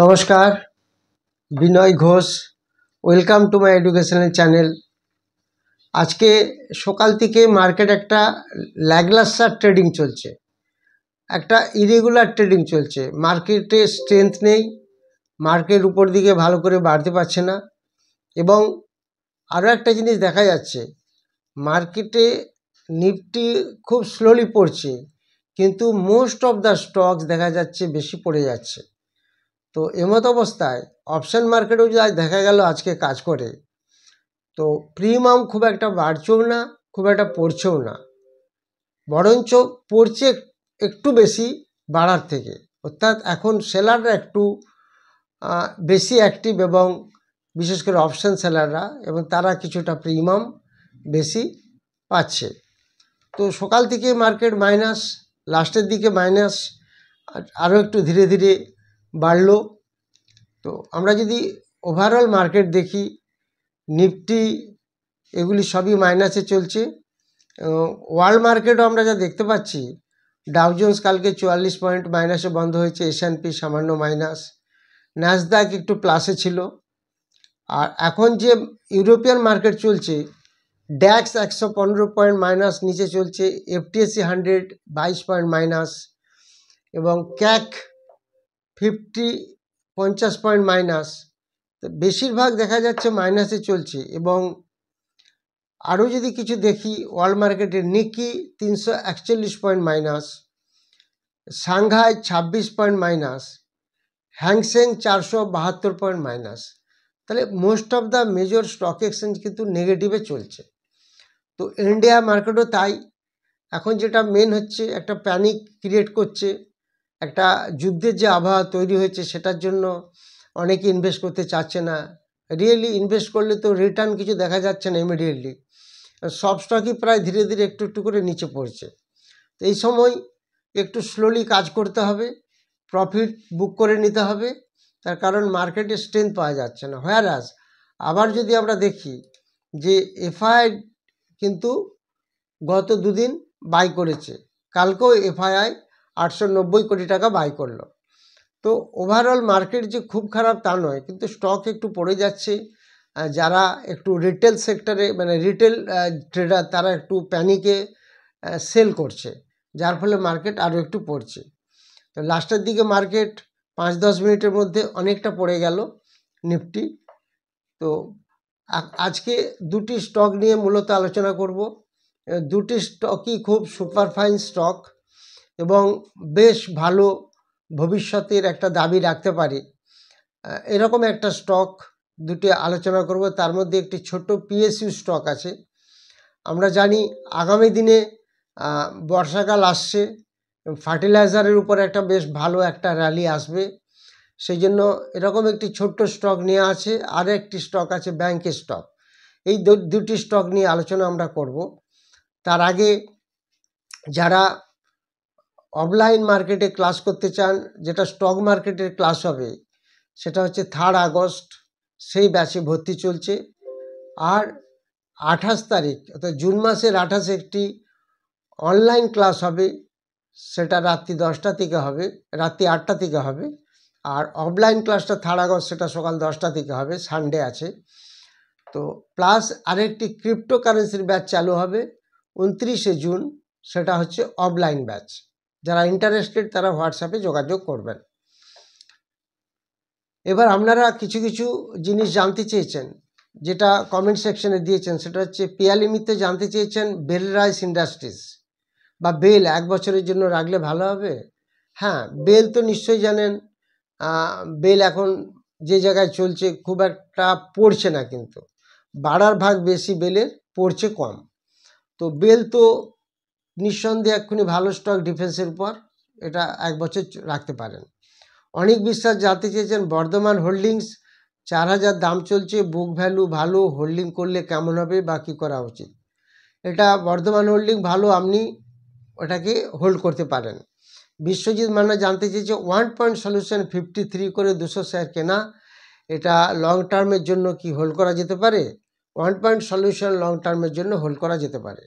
নমস্কার, Binoy Ghosh. Welcome to my educational channel. আজকে সকাল থেকে মার্কেট একটা ল্যাগলাসার ট্রেডিং চলছে, একটা ইরেগুলার ট্রেডিং চলছে। মার্কেটে স্ট্রেংথ নেই, মার্কেট উপর দিকে ভালো করে বাড়তে পারছে না। এবং আরও একটা জিনিস দেখা যাচ্ছে, মার্কেটে নিফটি খুব স্লোলি পড়ছে, কিন্তু মোস্ট অফ দ্য স্টকস দেখা যাচ্ছে বেশি পড়ে যাচ্ছে। তো এমত অবস্থায় অপশান মার্কেটেও যে আজ দেখা গেল আজকে কাজ করে, তো প্রিমিয়াম খুব একটা বাড়ছেও না, খুব একটা পড়ছেও না, বরঞ্চ পড়ছে একটু বেশি বাড়ার থেকে। অর্থাৎ এখন সেলাররা একটু বেশি অ্যাক্টিভ, এবং বিশেষ করে অপশান সেলাররা, এবং তারা কিছুটা প্রিমিয়াম বেশি পাচ্ছে। তো সকাল থেকে মার্কেট মাইনাস, লাস্টের দিকে মাইনাস, আরও একটু ধীরে ধীরে বাড়লো। তো আমরা যদি ওভারঅল মার্কেট দেখি, নিফটি এগুলি সবই মাইনাসে চলছে। ওয়ার্ল্ড মার্কেটও আমরা যা দেখতে পাচ্ছি, ডাউ জোন্স কালকে 44 পয়েন্ট মাইনাসে বন্ধ হয়েছে, S&P সামান্য মাইনাস, ন্যাসডাক একটু প্লাসে ছিল। আর এখন যে ইউরোপিয়ান মার্কেট চলছে, ড্যাক্স 115 পয়েন্ট মাইনাস নিচে চলছে, FTSE 100 22 পয়েন্ট মাইনাস, এবং ক্যাক 50 পয়েন্ট মাইনাস। তো বেশিরভাগ দেখা যাচ্ছে মাইনাসে চলছে। এবং আরও যদি কিছু দেখি, ওয়ার্ল্ড মার্কেটে Nikkei 341 point minus, Shanghai 26 point minus, Hang Seng 472 point minus. তাহলে most of the major stock exchange কিন্তু নেগেটিভে চলছে। তো ইন্ডিয়া মার্কেটও তাই। এখন যেটা মেন হচ্ছে, একটা প্যানিক ক্রিয়েট করছে, একটা যুদ্ধের যে আবহাওয়া তৈরি হয়েছে, সেটার জন্য অনেকে ইনভেস্ট করতে চাচ্ছে না। রিয়েলি ইনভেস্ট করলে তো রিটার্ন কিছু দেখা যাচ্ছে না ইমিডিয়েটলি। সব স্টকই প্রায় ধীরে ধীরে একটু একটু করে নিচে পড়ছে। তো এই সময় একটু স্লোলি কাজ করতে হবে, প্রফিট বুক করে নিতে হবে, তার কারণ মার্কেটে স্ট্রেংথ পাওয়া যাচ্ছে না। হোয়ারাস আবার যদি আমরা দেখি যে এফআই কিন্তু গত দুদিন বাই করেছে, কালকেও এফআইআই 890 কোটি টাকা বাই করলো। তো ওভারঅল মার্কেট যে খুব খারাপ তা নয়, কিন্তু স্টক একটু পড়ে যাচ্ছে। যারা একটু রিটেল সেক্টরে, মানে রিটেল ট্রেডার, তারা একটু প্যানিকে সেল করছে, যার ফলে মার্কেট আরও একটু পড়ছে। তো লাস্টের দিকে মার্কেট 5-10 মিনিটের মধ্যে অনেকটা পড়ে গেল নিফটি। তো আজকে দুটি স্টক নিয়ে মূলত আলোচনা করব। দুটি স্টকই খুব সুপারফাইন স্টক, এবং বেশ ভালো ভবিষ্যতের একটা দাবি রাখতে পারে, এরকম একটা স্টক দুটি আলোচনা করব। তার মধ্যে একটি ছোট PSU স্টক আছে। আমরা জানি আগামী দিনে বর্ষাকাল আসছে, ফার্টিলাইজারের উপর একটা বেশ ভালো একটা র্যালি আসবে, সেই জন্য এরকম একটি ছোট্ট স্টক নিয়ে আছে। আর একটি স্টক আছে ব্যাংকের স্টক। এই দুটি স্টক নিয়ে আলোচনা আমরা করব। তার আগে যারা অফলাইন মার্কেটে ক্লাস করতে চান, যেটা স্টক মার্কেটের ক্লাস হবে, সেটা হচ্ছে 3 আগস্ট, সেই ব্যাচে ভর্তি চলছে। আর 28 তারিখ, অর্থাৎ জুন মাসের 28 একটি অনলাইন ক্লাস হবে, সেটা রাত্রি 10টা থেকে হবে, রাত্রি 8টা থেকে হবে। আর অফলাইন ক্লাসটা 3 আগস্ট, সেটা সকাল 10টা থেকে হবে, সানডে আছে। তো প্লাস আরেকটি ক্রিপ্টোকারেন্সির ব্যাচ চালু হবে 29শে জুন, সেটা হচ্ছে অফলাইন ব্যাচ। যারা ইন্টারেস্টেড তারা হোয়াটসঅ্যাপে যোগাযোগ করবেন। এবার আপনারা কিছু কিছু জিনিস জানতে চেয়েছেন, যেটা কমেন্ট সেকশনে দিয়েছেন, সেটা হচ্ছে পিয়ালিমিতে জানতে চেয়েছেন বেল রাইস ইন্ডাস্ট্রিজ বা বেল 1 বছরের জন্য রাখলে ভালো হবে। হ্যাঁ, বেল তো নিশ্চয়ই জানেন। বেল এখন যে জায়গায় চলছে খুব একটা পড়ছে না, কিন্তু বাড়ার ভাগ বেশি, বেলের পড়ছে কম। তো বেল তো নিঃসন্দেহে এক্ষুনি ভালো স্টক ডিফেন্সের উপর, এটা 1 বছর রাখতে পারেন। অনেক বিশ্বাস জানতে চেয়েছেন বর্ধমান হোল্ডিংস 4000 দাম চলছে, বুক ভ্যালু ভালো, হোল্ডিং করলে কেমন হবে বা কী করা উচিত। এটা বর্ধমান হোল্ডিং ভালো, আপনি ওটাকে হোল্ড করতে পারেন। বিশ্বজিৎ মান্না জানতে চেয়েছে 1 পয়েন্ট সলিউশন 53 করে 200 শেয়ার কেনা, এটা লং টার্মের জন্য কি হোল্ড করা যেতে পারে? 1 পয়েন্ট সলিউশন লং টার্মের জন্য হোল্ড করা যেতে পারে।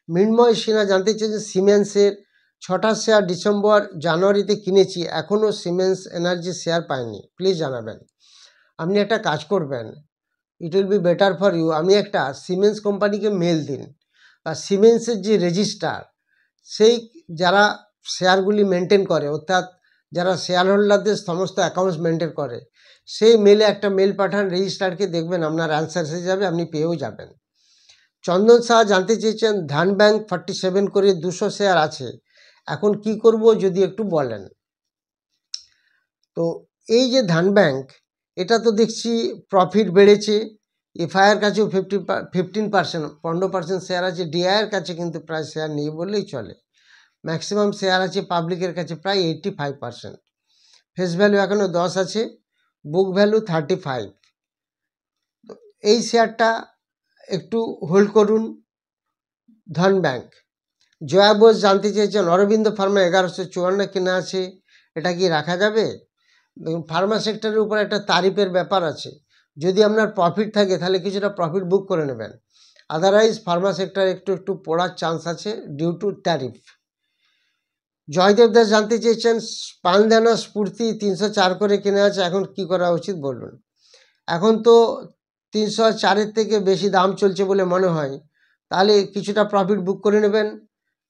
মৃন্ময় সিনহা জানতে চেয়েছে সিমেন্সের 6টা শেয়ার ডিসেম্বর জানুয়ারিতে কিনেছি, এখনও সিমেন্স এনার্জি শেয়ার পাইনি, প্লিজ জানাবেন। আপনি একটা কাজ করবেন, it will be better for you, আমি একটা সিমেন্স কোম্পানিকে মেল দিন, আর সিমেন্সের যে রেজিস্ট্রার, সেই যারা শেয়ারগুলি মেনটেন করে, অর্থাৎ যারা শেয়ার হোল্ডারদের সমস্ত অ্যাকাউন্টস মেনটেন করে, সেই মেলে একটা মেল পাঠান রেজিস্ট্রারকে, দেখবেন আপনার অ্যান্সার এসে যাবে, আপনি পেয়েও যাবেন। চন্দন শাহ জানতে চেয়েছেন ধান ব্যাংক 47 করে 200 শেয়ার আছে, এখন কি করব যদি একটু বলেন। তো এই যে ধান ব্যাংক, এটা তো দেখছি প্রফিট বেড়েছে, এফআইআর কাছেও 15%, 15% শেয়ার আছে, ডিআইয়ের কাছে কিন্তু প্রায় শেয়ার নেই বললেই চলে। ম্যাক্সিমাম শেয়ার আছে পাবলিকের কাছে প্রায় 85%। ফেস ভ্যালু এখনও 10 আছে, বুক ভ্যালু 35। এই শেয়ারটা একটু হোল্ড করুন। ধন ব্যাংক। জয়া বোস জানতে চেয়েছেন অরবিন্দ ফার্মা 1154 কেনা আছে, এটা কি রাখা যাবে? দেখুন, ফার্মা সেক্টরের উপর একটা তারিফের ব্যাপার আছে, যদি আপনার প্রফিট থাকে তাহলে কিছুটা প্রফিট বুক করে নেবেন, আদারওয়াইজ ফার্মা সেক্টর একটু পড়ার চান্স আছে due to tariff. Joydeb Das জানতে চেয়েছেন পানদানা স্ফূর্তি 304 করে কেনা আছে, এখন কি করা উচিত বলুন। এখন তো 304-এর থেকে বেশি দাম চলছে বলে মনে হয়, তাহলে কিছুটা প্রফিট বুক করে নেবেন,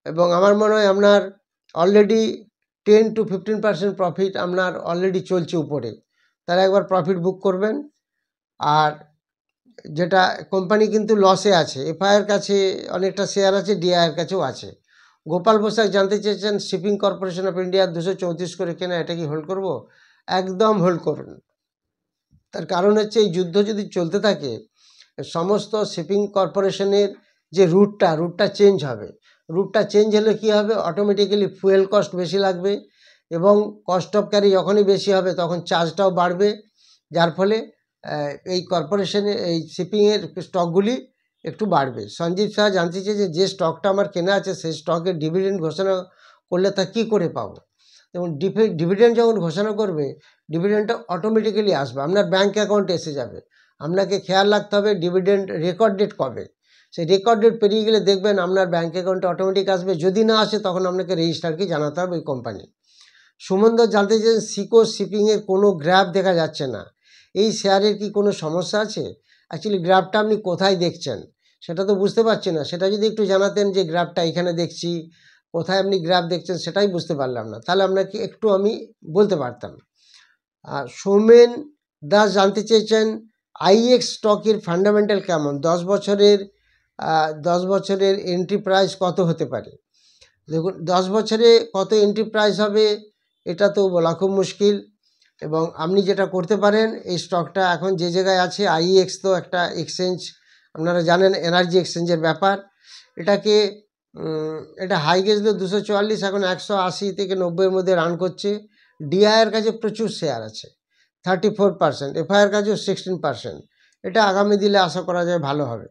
এবং আমার মনে হয় আপনার অলরেডি 10 to 15% প্রফিট আপনার অলরেডি চলছে উপরে, তাহলে একবার প্রফিট বুক করবেন। আর যেটা কোম্পানি কিন্তু লসে আছে, এফআইআর কাছে অনেকটা শেয়ার আছে, ডিআইয়ের কাছেও আছে। গোপাল বসাক জানতে চেয়েছেন শিপিং কর্পোরেশন অফ ইন্ডিয়া 234 করে কেনা, এটা কি হোল্ড করব? একদম হোল্ড করুন। তার কারণ হচ্ছে এই যুদ্ধ যদি চলতে থাকে, সমস্ত শিপিং কর্পোরেশনের যে রুটটা চেঞ্জ হবে। রুটটা চেঞ্জ হলে কী হবে, অটোমেটিক্যালি ফুয়েল কস্ট বেশি লাগবে, এবং কস্ট অফ ক্যারি যখনই বেশি হবে তখন চার্জটাও বাড়বে, যার ফলে এই কর্পোরেশনে এই শিপিংয়ের স্টকগুলি একটু বাড়বে। সঞ্জীব শাহ জানতে চেয়েছে যে স্টকটা আমার কেনা আছে সেই স্টকের ডিভিডেন্ড ঘোষণা করলে তা কী করে পাবো? এবং ডিভিডেন্ড যখন ঘোষণা করবে, ডিভিডেন্ডটা অটোমেটিক্যালি আসবে, আপনার ব্যাঙ্ক অ্যাকাউন্টে এসে যাবে। আপনাকে খেয়াল রাখতে হবে ডিভিডেন্ড রেকর্ড ডেট কবে, সেই রেকর্ড ডেট পেরিয়ে গেলে দেখবেন আপনার ব্যাঙ্ক অ্যাকাউন্টে অটোমেটিক আসবে, যদি না আসে তখন আপনাকে রেজিস্ট্রারকে জানাতে হবে ওই কোম্পানি। সুমন জানতে চেয়েছেন সিকো শিপিংয়ের কোনো গ্রাফ দেখা যাচ্ছে না, এই শেয়ারের কি কোনো সমস্যা আছে? অ্যাকচুয়ালি গ্রাফটা আপনি কোথায় দেখছেন সেটা তো বুঝতে পারছি না, সেটা যদি একটু জানাতেন যে গ্রাফটা এখানে দেখছি, কোথায় আপনি গ্রাফ দেখছেন সেটাই বুঝতে পারলাম না, তাহলে আপনাকে একটু আমি বলতে পারতাম। সৌমেন দাস জানতে চেয়েছেন আইএক্স স্টকের ফান্ডামেন্টাল কেমন, 10 বছরের এন্ট্রি প্রাইস কত হতে পারে? দেখুন, 10 বছরে কত এন্ট্রি প্রাইস হবে এটা তো বলা খুব মুশকিল, এবং আপনি যেটা করতে পারেন, এই স্টকটা এখন যে জায়গায় আছে, আইএক্স তো একটা এক্সচেঞ্জ, আপনারা জানেন এনার্জি এক্সচেঞ্জের ব্যাপার, এটাকে এটা হাই গেছিল 244, এখন 180 থেকে 90-এর মধ্যে রান করছে। ডিআইয়ের কাছে প্রচুর শেয়ার আছে 34%, এফআইআর কাছেও 16%, এটা আগামী দিনে আশা করা যায় ভালো হবে।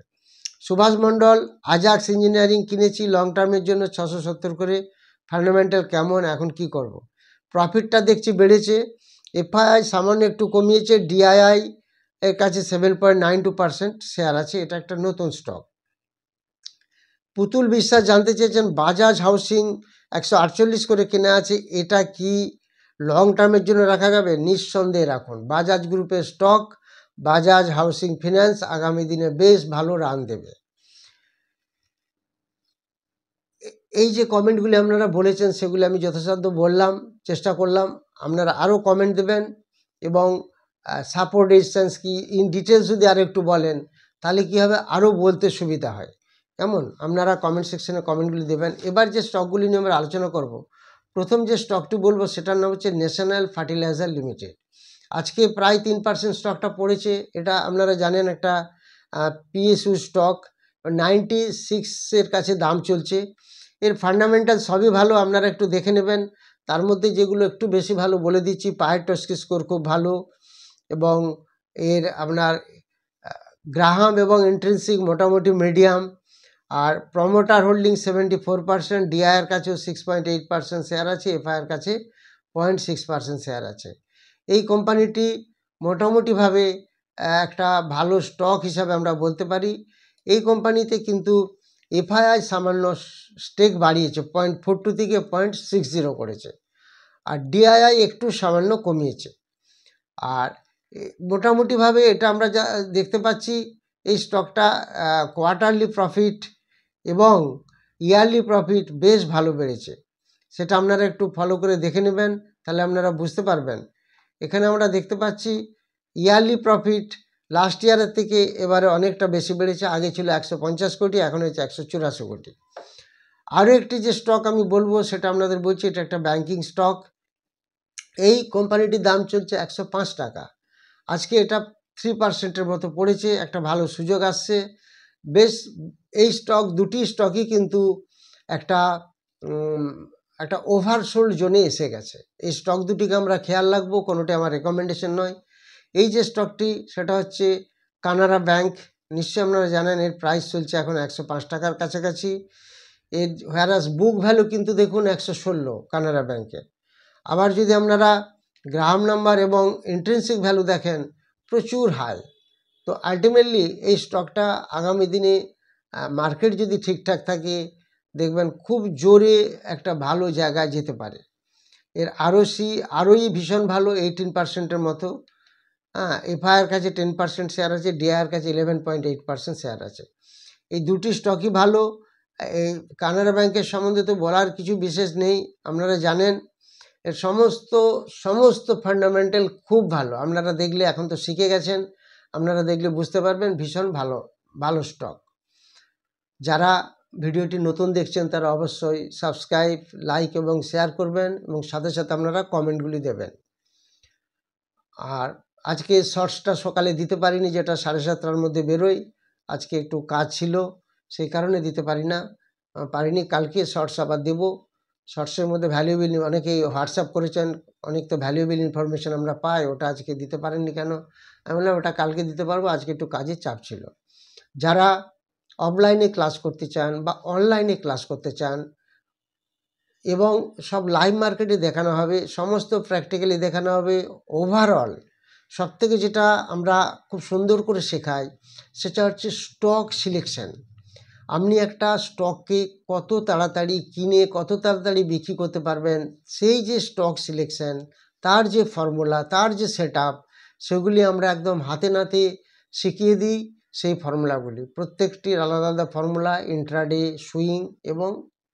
সুভাষ মণ্ডল আজাক্স ইঞ্জিনিয়ারিং কিনেছি লং টার্মের জন্য 670 করে, ফান্ডামেন্টাল কেমন, এখন কি করব? প্রফিটটা দেখছি বেড়েছে, এফআইআই সামান্য একটু কমিয়েছে, ডিআইআই এর কাছে 7.92% শেয়ার আছে, এটা একটা নতুন স্টক। পুতুল বিশ্বাস জানতে চেয়েছেন বাজাজ হাউসিং 148 করে কেনা আছে, এটা কি লং টার্মের জন্য রাখা যাবে? নিঃসন্দেহে রাখুন, বাজাজ গ্রুপের স্টক, বাজাজ হাউসিং ফিন্যান্স আগামী দিনে বেশ ভালো রান দেবে। এই যে কমেন্টগুলি আপনারা বলেছেন সেগুলি আমি যথাসাধ্য বললাম, চেষ্টা করলাম, আপনারা আরও কমেন্ট দেবেন, এবং সাপোর্ট রেজিস্ট্যান্স কি ইন ডিটেলস যদি আরও একটু বলেন তাহলে কী হবে, আরও বলতে সুবিধা হয়। কেমন, আপনারা কমেন্ট সেকশনে কমেন্টগুলি দেবেন। এবার যে স্টকগুলি নিয়ে আমরা আলোচনা করব, প্রথম যে স্টকটি বলবো সেটার নাম হচ্ছে ন্যাশনাল ফার্টিলাইজার লিমিটেড। আজকে প্রায় 3% স্টকটা পড়েছে, এটা আপনারা জানেন একটা পিএসইউ স্টক, 96-এর কাছে দাম চলছে। এর ফান্ডামেন্টাল সবই ভালো, আপনারা একটু দেখে নেবেন, তার মধ্যে যেগুলো একটু বেশি ভালো বলে দিচ্ছি, পায়েটস্কি স্কোর খুব ভালো, এবং এর আপনার গ্রাহাম এবং ইন্ট্রিনসিক মোটামুটি মিডিয়াম, আর প্রমোটার হোল্ডিং 74%, ডিআইয়ের কাছেও 6.8% শেয়ার আছে, এফআইআর কাছে 0.6% শেয়ার আছে। এই কোম্পানিটি মোটামুটিভাবে একটা ভালো স্টক হিসাবে আমরা বলতে পারি। এই কোম্পানিতে কিন্তু এফআইআই সামান্য স্টেক বাড়িয়েছে 0.42 থেকে 0.60 করেছে, আর ডিআইআই একটু সামান্য কমিয়েছে। আর মোটামুটিভাবে এটা আমরা যা দেখতে পাচ্ছি, এই স্টকটা কোয়ার্টারলি প্রফিট এবং ইয়ারলি প্রফিট বেশ ভালো বেড়েছে। সেটা আপনারা একটু ফলো করে দেখে নেবেন, তাহলে আপনারা বুঝতে পারবেন। এখানে আমরা দেখতে পাচ্ছি ইয়ারলি প্রফিট লাস্ট ইয়ারের থেকে এবারে অনেকটা বেশি বেড়েছে। আগে ছিল 150 কোটি, এখন হয়েছে 184 কোটি। আরও একটি যে স্টক আমি বলবো সেটা আপনাদের বলছি, এটা একটা ব্যাংকিং স্টক। এই কোম্পানিটির দাম চলছে 105 টাকা। আজকে এটা 3%-এর মতো পড়েছে, একটা ভালো সুযোগ আসছে। বেশ এই দুটি স্টকই কিন্তু একটা ওভারসোল্ড জোনে এসে গেছে। এই স্টক দুটিকে আমরা খেয়াল রাখবো, কোনোটি আমার রেকমেন্ডেশন নয়। এই যে স্টকটি সেটা হচ্ছে কানাড়া ব্যাংক। নিশ্চয়ই আপনারা জানেন এর প্রাইস চলছে এখন 105 টাকার কাছাকাছি। এর হোয়ারাস বুক ভ্যালু কিন্তু দেখুন 116 কানাড়া ব্যাংকের। আবার যদি আপনারা গ্রাহক নাম্বার এবং ইন্ট্রিনসিক ভ্যালু দেখেন প্রচুর হাই। তো আলটিমেটলি এই স্টকটা আগামী দিনে মার্কেট যদি ঠিকঠাক থাকে দেখবেন খুব জোরে একটা ভালো জায়গায় যেতে পারে। এর আরওই ভীষণ ভালো, 18%-এর মতো। এফআইআর কাছে 10% শেয়ার আছে, ডিআইআর কাছে 11.8% শেয়ার আছে। এই দুটি স্টকই ভালো। এই কানাড়া ব্যাংকের সম্বন্ধে তো বলার কিছু বিশেষ নেই, আপনারা জানেন এর সমস্ত ফান্ডামেন্টাল খুব ভালো। আপনারা দেখলে, এখন তো শিখে গেছেন, আপনারা দেখলে বুঝতে পারবেন ভীষণ ভালো স্টক। যারা ভিডিওটি নতুন দেখছেন তারা অবশ্যই সাবস্ক্রাইব, লাইক এবং শেয়ার করবেন, এবং সাথে সাথে আপনারা কমেন্টগুলি দেবেন। আর আজকে শর্টসটা সকালে দিতে পারিনি, যেটা 7:30টার মধ্যে বেরোয়। আজকে একটু কাজ ছিল, সেই কারণে দিতে পারিনি। কালকে শর্টস আবার দেবো। শর্টসের মধ্যে ভ্যালুয়েবল, অনেকেই হোয়াটসঅ্যাপ করেছেন, অনেক তো ভ্যালুয়েবল ইনফরমেশন আমরা পাই। ওটা আজকে দিতে পারেননি কেন? আমি বললাম ওটা কালকে দিতে পারবো, আজকে একটু কাজের চাপ ছিল। যারা অফলাইনে ক্লাস করতে চান বা অনলাইনে ক্লাস করতে চান, এবং সব লাইভ মার্কেটে দেখানো হবে, সমস্ত প্র্যাকটিক্যালি দেখানো হবে, ওভারঅল সবথেকে যেটা আমরা খুব সুন্দর করে শেখাই সেটা হচ্ছে স্টক সিলেকশন। আপনি একটা স্টককে কত তাড়াতাড়ি কিনে কত তাড়াতাড়ি বিক্রি করতে পারবেন, সেই যে স্টক সিলেকশন, তার যে ফর্মুলা, তার যে সেট আপ, সেগুলি আমরা একদম হাতে নাতে শিখিয়ে দিই। সেই ফর্মুলাগুলি প্রত্যেকটির আলাদা আলাদা ফর্মুলা, ইন্ট্রাডে, সুইং এবং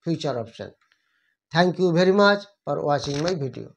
future option. Thank you very much for watching my video.